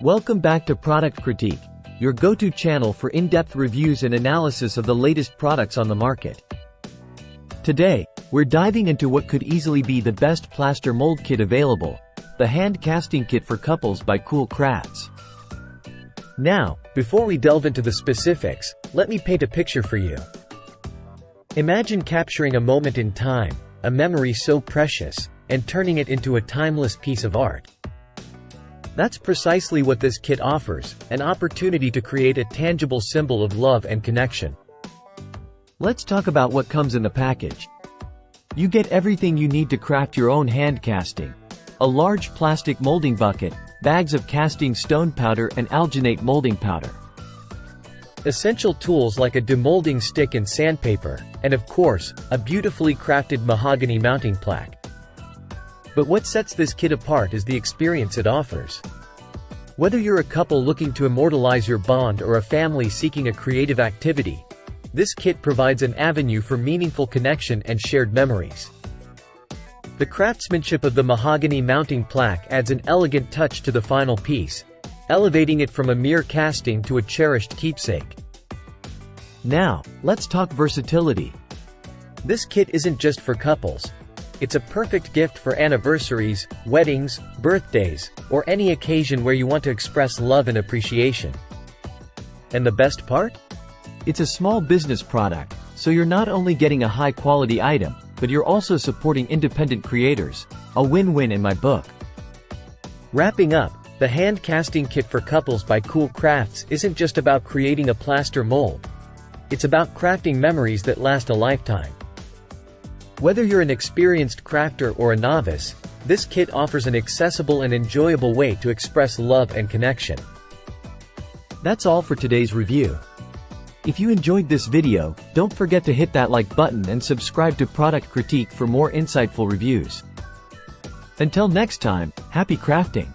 Welcome back to Product Critique, your go-to channel for in-depth reviews and analysis of the latest products on the market. Today, we're diving into what could easily be the best plaster mold kit available, the hand casting kit for couples by KOOL KRAFTS. Now, before we delve into the specifics, let me paint a picture for you. Imagine capturing a moment in time, a memory so precious, and turning it into a timeless piece of art. That's precisely what this kit offers, an opportunity to create a tangible symbol of love and connection. Let's talk about what comes in the package. You get everything you need to craft your own hand casting. A large plastic molding bucket, bags of casting stone powder and alginate molding powder. Essential tools like a demolding stick and sandpaper, and of course, a beautifully crafted mahogany mounting plaque. But what sets this kit apart is the experience it offers. Whether you're a couple looking to immortalize your bond or a family seeking a creative activity, this kit provides an avenue for meaningful connection and shared memories. The craftsmanship of the mahogany mounting plaque adds an elegant touch to the final piece, elevating it from a mere casting to a cherished keepsake. Now, let's talk versatility. This kit isn't just for couples. It's a perfect gift for anniversaries, weddings, birthdays, or any occasion where you want to express love and appreciation. And the best part? It's a small business product, so you're not only getting a high-quality item, but you're also supporting independent creators. A win-win in my book. Wrapping up, the hand casting kit for couples by KOOL KRAFTS isn't just about creating a plaster mold. It's about crafting memories that last a lifetime. Whether you're an experienced crafter or a novice, this kit offers an accessible and enjoyable way to express love and connection. That's all for today's review. If you enjoyed this video, don't forget to hit that like button and subscribe to Product Critique for more insightful reviews. Until next time, happy crafting!